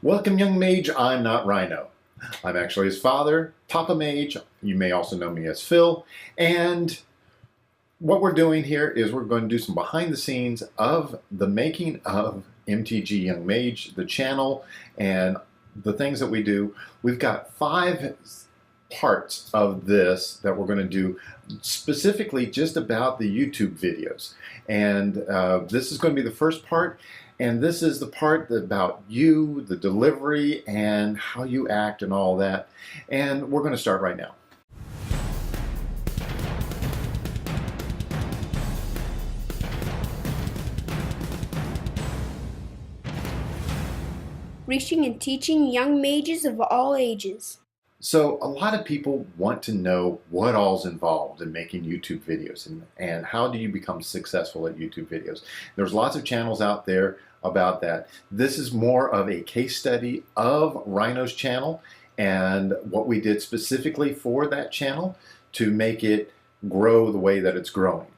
Welcome, Young Mage. I'm not Rhino. I'm actually his father, Papa Mage. You may also know me as Phil. And what we're doing here is we're going to do some behind the scenes of the making of MTG Young Mage, the channel, and the things that we do. We've got 5 parts of this that we're going to do specifically just about the YouTube videos. And this is going to be the first part. And this is the part about you, the delivery, and how you act and all that. And we're going to start right now. Reaching and teaching young mages of all ages. So a lot of people want to know what all's involved in making YouTube videos and how do you become successful at YouTube videos. There's lots of channels out there about that. This is more of a case study of Rhino's channel and what we did specifically for that channel to make it grow the way that it's growing.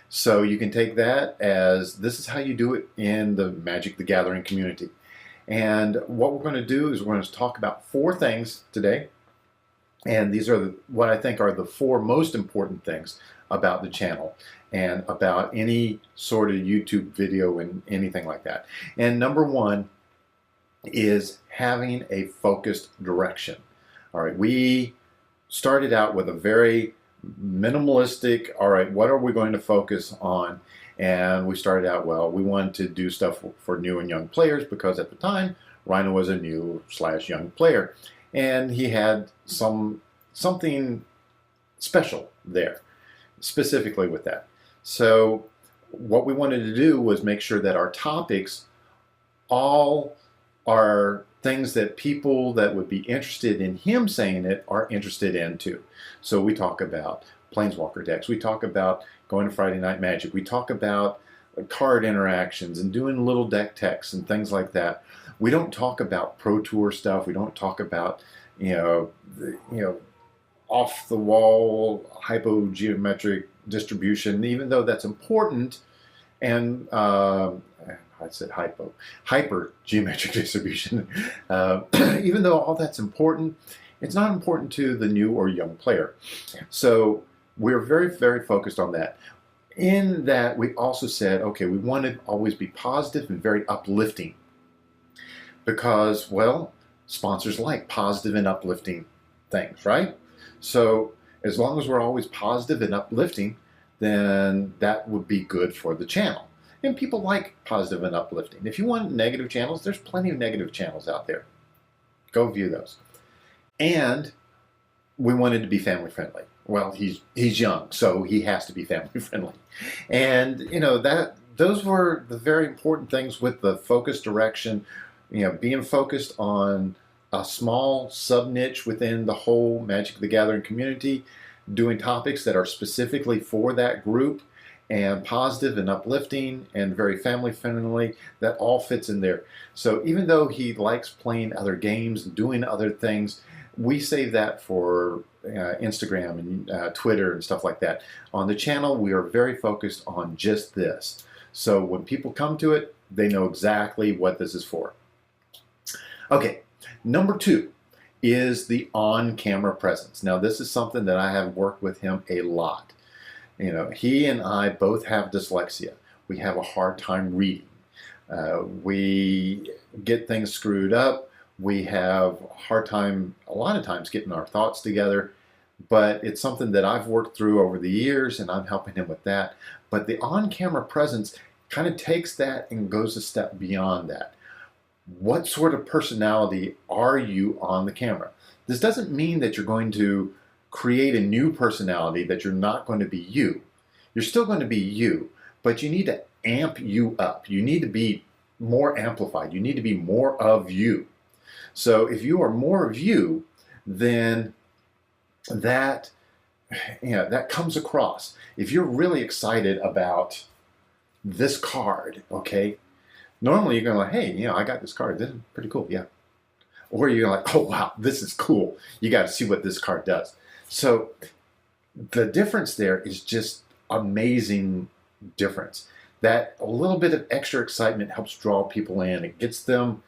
So you can take that as this is how you do it in the Magic the Gathering community. And what we're going to do is we're going to talk about 4 things today. And these are what I think are the 4 most important things about the channel and about any sort of YouTube video and anything like that. And number 1 is having a focused direction. All right, we started out with a very minimalistic, all right, what are we going to focus on? And we started out, well, we wanted to do stuff for new and young players because at the time, Rhino was a new/young player. And he had something special there, specifically with that. So what we wanted to do was make sure that our topics all are things that people that would be interested in him saying it are interested in too. So we talk about Planeswalker decks. We talk about going to Friday Night Magic. We talk about card interactions and doing little deck techs and things like that. We don't talk about Pro Tour stuff. We don't talk about off the wall hypogeometric distribution, even though that's important. And I said hyper geometric distribution. Even though all that's important, it's not important to the new or young player. So we're very, very focused on that. In that, we also said, okay, we want to always be positive and very uplifting because, well, sponsors like positive and uplifting things, right? So as long as we're always positive and uplifting, then that would be good for the channel. And people like positive and uplifting. If you want negative channels, there's plenty of negative channels out there. Go view those. And we wanted to be family friendly. Well, he's young, so he has to be family friendly. And those were the very important things with the focus direction, being focused on a small sub-niche within the whole Magic the Gathering community, doing topics that are specifically for that group, and positive and uplifting and very family friendly, that all fits in there. So even though he likes playing other games and doing other things, we save that for Instagram and Twitter and stuff like that. On the channel, we are very focused on just this. So when people come to it, they know exactly what this is for. Okay, number 2 is the on-camera presence. Now, this is something that I have worked with him a lot. He and I both have dyslexia. We have a hard time reading. We get things screwed up. We have a hard time, a lot of times, getting our thoughts together. But it's something that I've worked through over the years, and I'm helping him with that. But the on-camera presence kind of takes that and goes a step beyond that. What sort of personality are you on the camera? This doesn't mean that you're going to create a new personality, that you're not going to be you. You're still going to be you, but you need to amp you up. You need to be more amplified. You need to be more of you. So if you are more of you, then that comes across. If you're really excited about this card, okay, normally you're going to hey, I got this card. This is pretty cool, yeah. Or you're like, oh, wow, this is cool. You got to see what this card does. So the difference there is just amazing difference. That a little bit of extra excitement helps draw people in. It gets them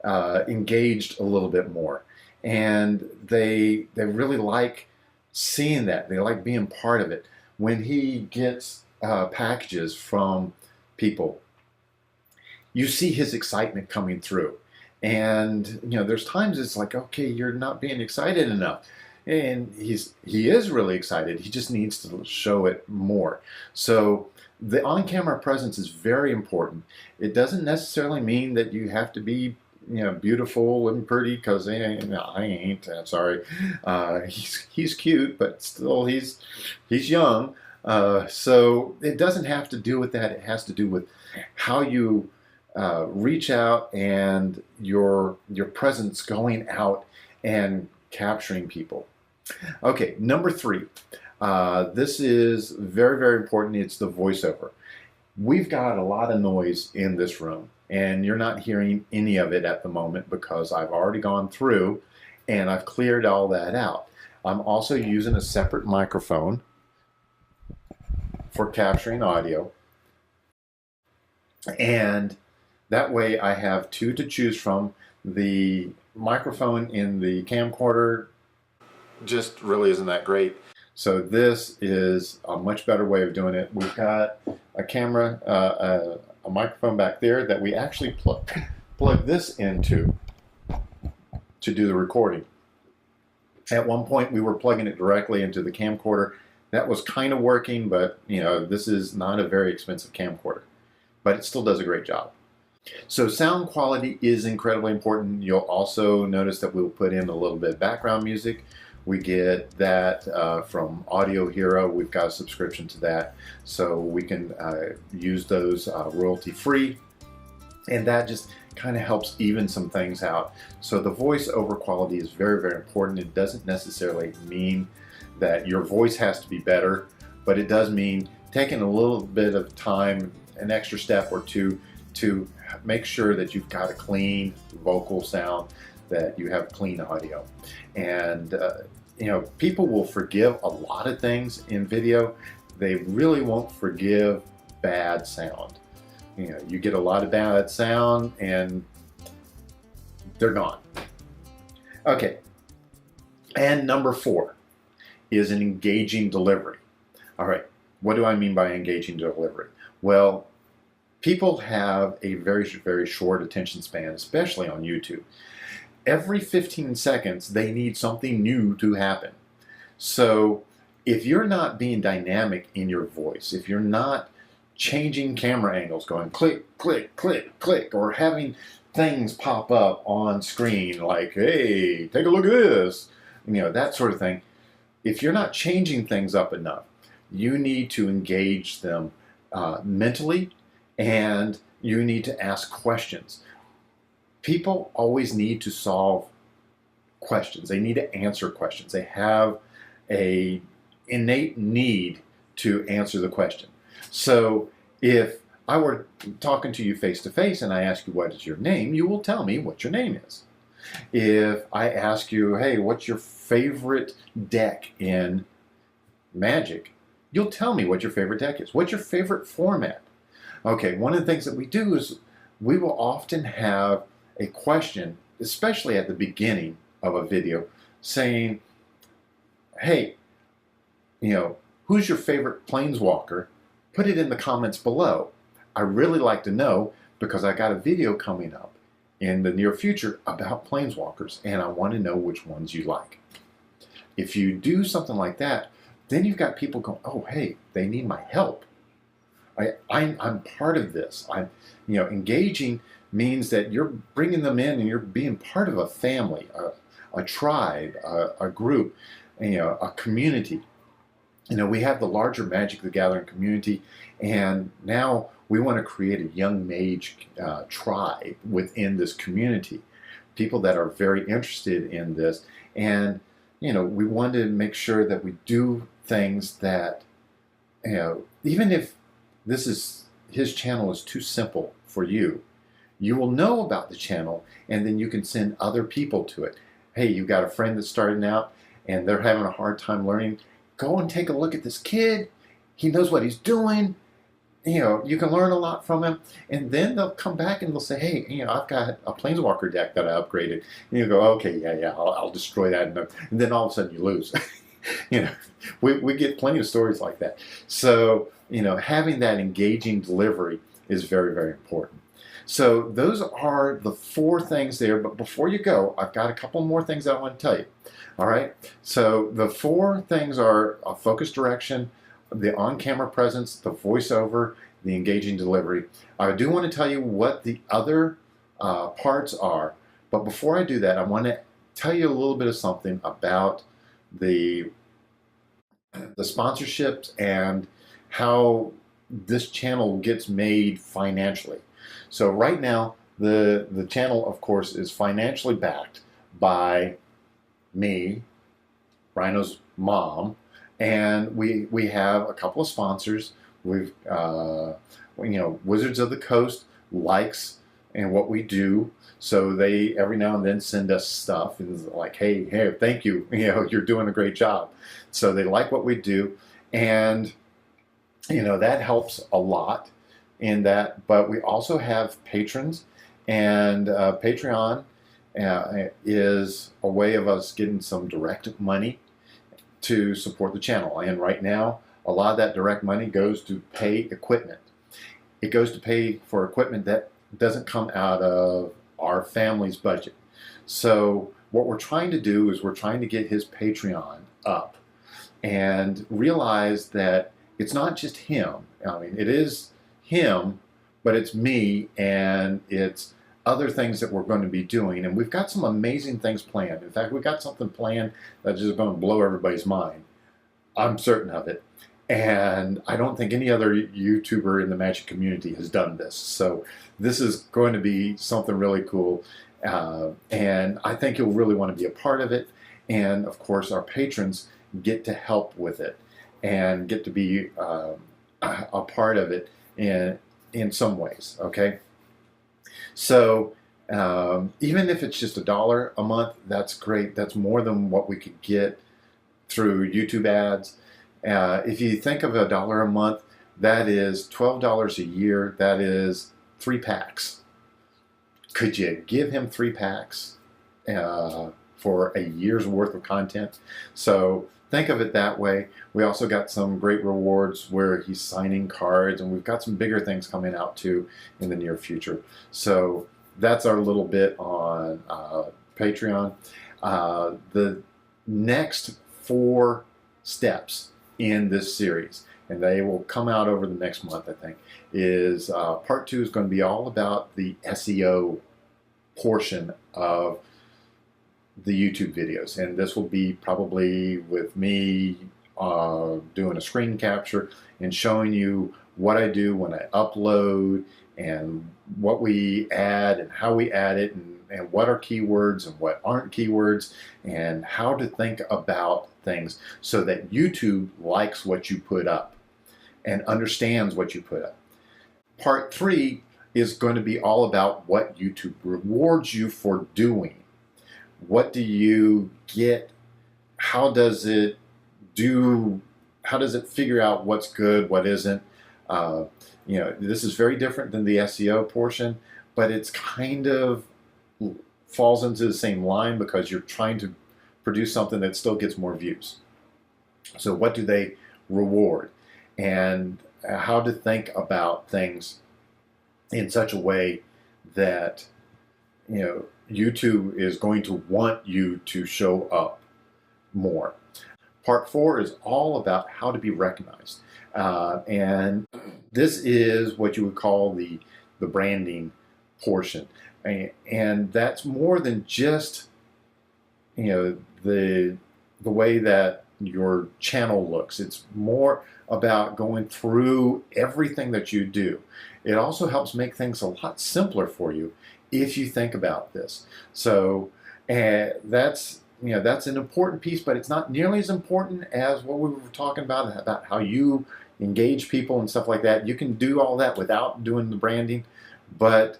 engaged a little bit more, and they really like seeing that. They like being part of it. When he gets packages from people, you see his excitement coming through. And there's times it's like, okay, you're not being excited enough. And he is really excited. He just needs to show it more. So the on-camera presence is very important. It doesn't necessarily mean that you have to be beautiful and pretty, because I ain't. I'm sorry. He's cute, but still he's young. So it doesn't have to do with that. It has to do with how you reach out, and your presence going out and capturing people. Okay, number 3. This is very, very important. It's the voiceover. We've got a lot of noise in this room, and you're not hearing any of it at the moment because I've already gone through and I've cleared all that out. I'm also using a separate microphone for capturing audio, and that way I have 2 to choose from. The microphone in the camcorder just really isn't that great. So this is a much better way of doing it. We've got a camera, a microphone back there that we actually plug this into to do the recording. At one point we were plugging it directly into the camcorder. That was kind of working, but this is not a very expensive camcorder, but it still does a great job. So sound quality is incredibly important. You'll also notice that we'll put in a little bit of background music. We get that from Audio Hero. We've got a subscription to that, so we can use those royalty free, and that just kind of helps even some things out. So the voiceover quality is very, very important. It doesn't necessarily mean that your voice has to be better, but it does mean taking a little bit of time, an extra step or two, to make sure that you've got a clean vocal sound, that you have clean audio. And people will forgive a lot of things in video. They really won't forgive bad sound. You get a lot of bad sound and they're gone. Okay, and number 4 is an engaging delivery. All right, what do I mean by engaging delivery? Well, people have a very, very short attention span, especially on YouTube. Every 15 seconds, they need something new to happen. So if you're not being dynamic in your voice, if you're not changing camera angles, going click, click, click, click, or having things pop up on screen like, hey, take a look at this, that sort of thing. If you're not changing things up enough, you need to engage them mentally, and you need to ask questions. People always need to solve questions. They need to answer questions. They have an innate need to answer the question. So if I were talking to you face to face and I ask you what is your name, you will tell me what your name is. If I ask you, hey, what's your favorite deck in Magic, you'll tell me what your favorite deck is. What's your favorite format? Okay, one of the things that we do is we will often have a question, especially at the beginning of a video, saying, hey, who's your favorite planeswalker? Put it in the comments below. I really like to know, because I got a video coming up in the near future about planeswalkers, and I want to know which ones you like. If you do something like that, then you've got people going, oh, hey, they need my help. I'm part of this. Engaging means that you're bringing them in and you're being part of a family, a tribe, a group, a community. We have the larger Magic the Gathering community, and now we want to create a Young Mage tribe within this community. People that are very interested in this, and we want to make sure that we do things that, even if his channel is too simple for you, you will know about the channel, and then you can send other people to it. Hey, you've got a friend that's starting out and they're having a hard time learning. Go and take a look at this kid. He knows what he's doing. you can learn a lot from him, and then they'll come back and they'll say, hey, I've got a Planeswalker deck that I upgraded. And you go, okay, yeah, I'll destroy that. And then all of a sudden you lose. you know, we get plenty of stories like that. So, having that engaging delivery is very, very important. So those are the 4 things there. But before you go, I've got a couple more things I want to tell you. All right. So the 4 things are a focus direction, the on-camera presence, the voiceover, the engaging delivery. I do want to tell you what the other parts are. But before I do that, I want to tell you a little bit of something about the sponsorships and how this channel gets made financially. So right now, the channel, of course, is financially backed by me, Rhino's mom, and we have a couple of sponsors. We've Wizards of the Coast likes and what we do, so they every now and then send us stuff and like, hey, thank you, you're doing a great job. So they like what we do, and that helps a lot in that. But we also have patrons, and Patreon is a way of us getting some direct money to support the channel. And right now, a lot of that direct money goes to pay equipment. It goes to pay for equipment that doesn't come out of our family's budget. So what we're trying to do is we're trying to get his Patreon up and realize that it's not just him. I mean, it is him, but it's me, and it's other things that we're going to be doing. And we've got some amazing things planned. In fact, we've got something planned that's just going to blow everybody's mind. I'm certain of it. And I don't think any other YouTuber in the Magic community has done this. So this is going to be something really cool. And I think you'll really want to be a part of it. And of course, our patrons get to help with it and get to be a part of it in some ways, okay? So even if it's just $1 a month, that's great. That's more than what we could get through YouTube ads. If you think of $1 a month, that is $12 a year. That is 3 packs. Could you give him 3 packs for a year's worth of content? So think of it that way. We also got some great rewards where he's signing cards, and we've got some bigger things coming out too in the near future. So that's our little bit on Patreon. The next 4 steps in this series, and they will come out over the next month, I think, is part 2 is going to be all about the SEO portion of the YouTube videos, and this will be probably with me doing a screen capture and showing you what I do when I upload and what we add and how we add it, and what are keywords and what aren't keywords, and how to think about things so that YouTube likes what you put up and understands what you put up. Part 3 is going to be all about what YouTube rewards you for doing. What do you get? How does it figure out what's good, what isn't? This is very different than the SEO portion, but it's kind of falls into the same line because you're trying to produce something that still gets more views. So what do they reward? And how to think about things in such a way that YouTube is going to want you to show up more. Part 4 is all about how to be recognized. And this is what you would call the branding portion. And that's more than just the way that your channel looks. It's more about going through everything that you do. It also helps make things a lot simpler for you if you think about this. So that's an important piece, but it's not nearly as important as what we were talking about how you engage people and stuff like that. You can do all that without doing the branding, but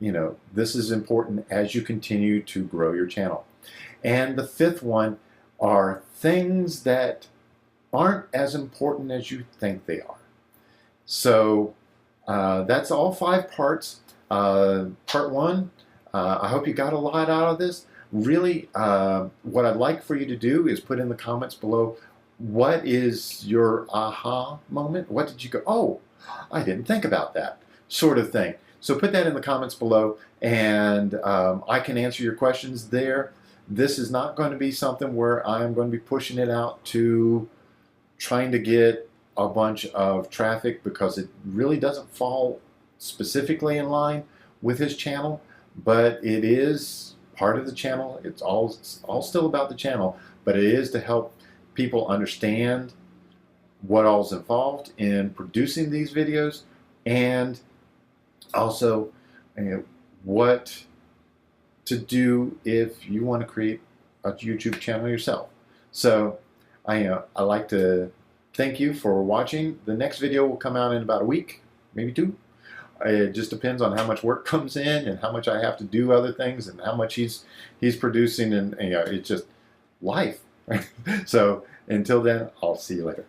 this is important as you continue to grow your channel. And the 5th one are things that aren't as important as you think they are. So That's all 5 parts. Part 1, I hope you got a lot out of this. Really, what I'd like for you to do is put in the comments below, what is your aha moment? What did you go, oh, I didn't think about that, sort of thing. So put that in the comments below, and I can answer your questions there. This is not going to be something where I am going to be pushing it out to trying to get a bunch of traffic, because it really doesn't fall specifically in line with his channel, but it is part of the channel. It's all still about the channel, but it is to help people understand what all's involved in producing these videos, and also what to do if you want to create a YouTube channel yourself. So I like to thank you for watching. The next video will come out in about a week, maybe 2. It just depends on how much work comes in and how much I have to do other things and how much he's producing, and it's just life. So until then, I'll see you later.